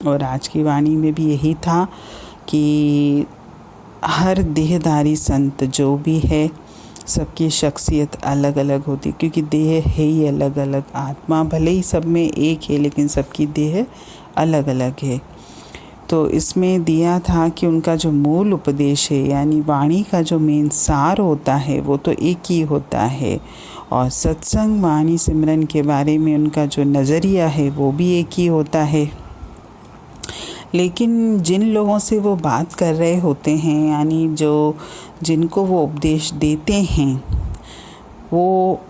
और आज की वाणी में भी यही था कि हर देहधारी संत जो भी है सबकी शख्सियत अलग अलग होती, क्योंकि देह है ही अलग अलग। आत्मा भले ही सब में एक है लेकिन सबकी देह अलग अलग है। तो इसमें दिया था कि उनका जो मूल उपदेश है यानी वाणी का जो मेन सार होता है वो तो एक ही होता है, और सत्संग वाणी सिमरन के बारे में उनका जो नज़रिया है वो भी एक ही होता है। लेकिन जिन लोगों से वो बात कर रहे होते हैं यानी जिनको वो उपदेश देते हैं वो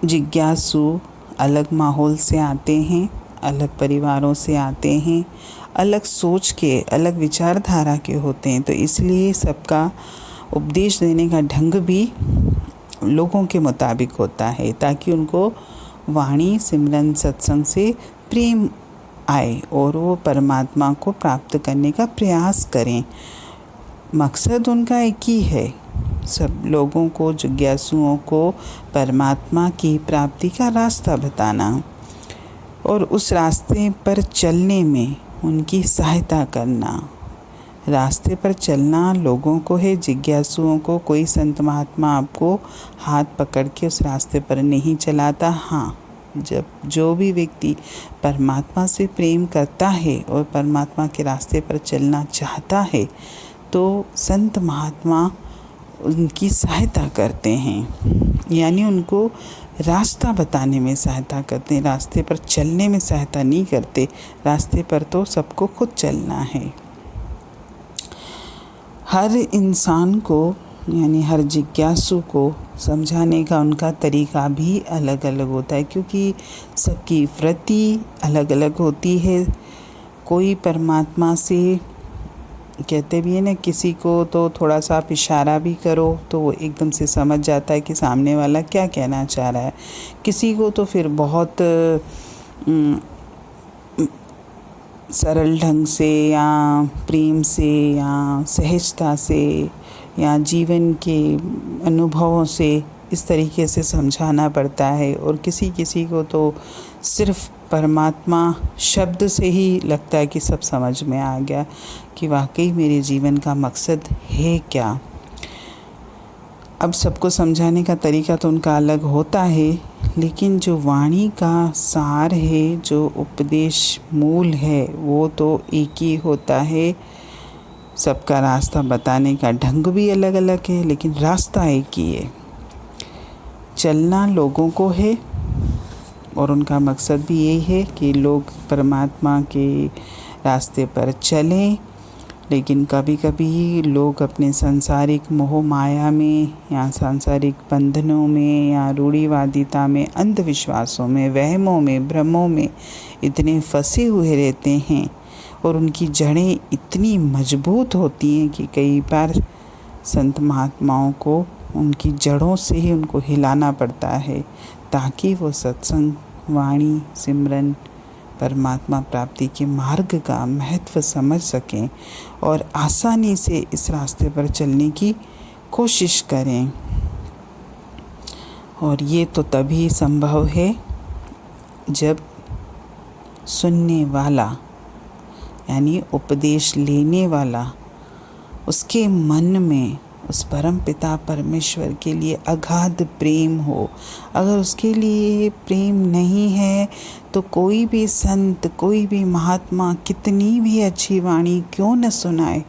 जिज्ञासु अलग माहौल से आते हैं, अलग परिवारों से आते हैं, अलग सोच के, अलग विचारधारा के होते हैं। तो इसलिए सबका उपदेश देने का ढंग भी लोगों के मुताबिक होता है, ताकि उनको वाणी सिमरन सत्संग से प्रेम आए और वो परमात्मा को प्राप्त करने का प्रयास करें। मकसद उनका एक ही है, सब लोगों को, जिज्ञासुओं को परमात्मा की प्राप्ति का रास्ता बताना और उस रास्ते पर चलने में उनकी सहायता करना। रास्ते पर चलना लोगों को है, जिज्ञासुओं को। कोई संत महात्मा आपको हाथ पकड़ के उस रास्ते पर नहीं चलाता। हाँ, जब जो भी व्यक्ति परमात्मा से प्रेम करता है और परमात्मा के रास्ते पर चलना चाहता है तो संत महात्मा उनकी सहायता करते हैं, यानी उनको रास्ता बताने में सहायता करते हैं, रास्ते पर चलने में सहायता नहीं करते। रास्ते पर तो सबको खुद चलना है। हर इंसान को यानी हर जिज्ञासु को समझाने का उनका तरीका भी अलग अलग होता है, क्योंकि सबकी वृत्ति अलग अलग होती है। कोई परमात्मा से, कहते भी है ना, किसी को तो थोड़ा सा आप इशारा भी करो तो वो एकदम से समझ जाता है कि सामने वाला क्या कहना चाह रहा है। किसी को तो फिर बहुत सरल ढंग से या प्रेम से या सहजता से या जीवन के अनुभवों से इस तरीके से समझाना पड़ता है, और किसी किसी को तो सिर्फ परमात्मा शब्द से ही लगता है कि सब समझ में आ गया कि वाकई मेरे जीवन का मकसद है क्या। अब सबको समझाने का तरीका तो उनका अलग होता है, लेकिन जो वाणी का सार है, जो उपदेश मूल है, वो तो एक ही होता है। सबका रास्ता बताने का ढंग भी अलग अलग है, लेकिन रास्ता एक ही है। चलना लोगों को है और उनका मकसद भी यही है कि लोग परमात्मा के रास्ते पर चलें। लेकिन कभी कभी लोग अपने सांसारिक मोह माया में या सांसारिक बंधनों में या रूढ़िवादिता में, अंधविश्वासों में, वहमों में, भ्रमों में इतने फंसे हुए रहते हैं और उनकी जड़ें इतनी मजबूत होती हैं कि कई बार संत महात्माओं को उनकी जड़ों से ही उनको हिलाना पड़ता है, ताकि वो सत्संग, वाणी, सिमरन, परमात्मा प्राप्ति के मार्ग का महत्व समझ सकें और आसानी से इस रास्ते पर चलने की कोशिश करें। और ये तो तभी संभव है जब सुनने वाला यानी उपदेश लेने वाला, उसके मन में उस परम पिता परमेश्वर के लिए अगाध प्रेम हो। अगर उसके लिए प्रेम नहीं है तो कोई भी संत, कोई भी महात्मा कितनी भी अच्छी वाणी क्यों न सुनाए,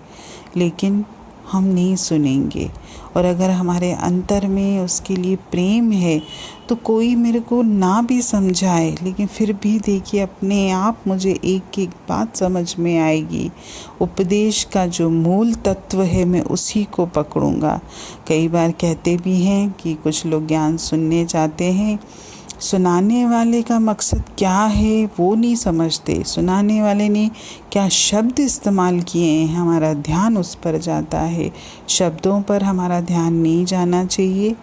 लेकिन हम नहीं सुनेंगे। और अगर हमारे अंतर में उसके लिए प्रेम है तो कोई मेरे को ना भी समझाए, लेकिन फिर भी देखिए अपने आप मुझे एक एक बात समझ में आएगी। उपदेश का जो मूल तत्व है मैं उसी को पकड़ूंगा। कई बार कहते भी हैं कि कुछ लोग ज्ञान सुनने जाते हैं, सुनाने वाले का मकसद क्या है वो नहीं समझते, सुनाने वाले ने क्या शब्द इस्तेमाल किए हैं, हमारा ध्यान उस पर जाता है। शब्दों पर हमारा ध्यान नहीं जाना चाहिए,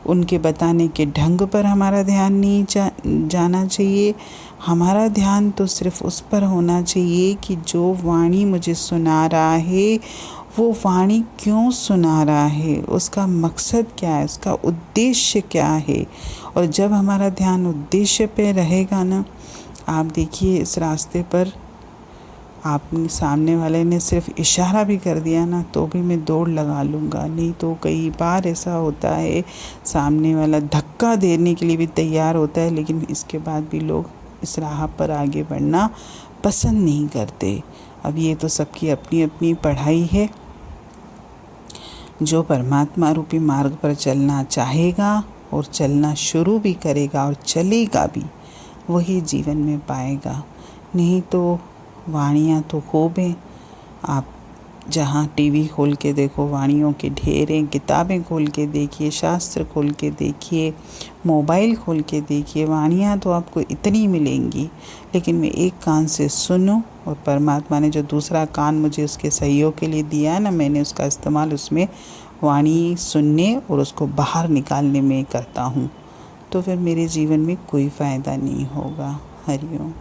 उनके बताने के ढंग पर हमारा ध्यान नहीं जाना चाहिए। हमारा ध्यान तो सिर्फ उस पर होना चाहिए कि जो वाणी मुझे सुना रहा है वो वाणी क्यों सुना रहा है, उसका मकसद क्या है, उसका उद्देश्य क्या है। और जब हमारा ध्यान उद्देश्य पे रहेगा ना, आप देखिए इस रास्ते पर आपने सामने वाले ने सिर्फ इशारा भी कर दिया ना तो भी मैं दौड़ लगा लूँगा। नहीं तो कई बार ऐसा होता है सामने वाला धक्का देने के लिए भी तैयार होता है, लेकिन इसके बाद भी लोग इस राह पर आगे बढ़ना पसंद नहीं करते। अब ये तो सबकी अपनी अपनी पढ़ाई है। जो परमात्मा रूपी मार्ग पर चलना चाहेगा और चलना शुरू भी करेगा और चलेगा भी, वही जीवन में पाएगा। नहीं तो वाणियाँ तो खूब हैं, आप जहाँ टीवी खोल के देखो वाणियों के ढेर हैं, किताबें खोल के देखिए, शास्त्र खोल के देखिए, मोबाइल खोल के देखिए, वाणियाँ तो आपको इतनी मिलेंगी। लेकिन मैं एक कान से सुनूं, और परमात्मा ने जो दूसरा कान मुझे उसके सहयोग के लिए दिया है ना, मैंने उसका इस्तेमाल उसमें वाणी सुनने और उसको बाहर निकालने में करता हूँ, तो फिर मेरे जीवन में कोई फ़ायदा नहीं होगा। हरिओम।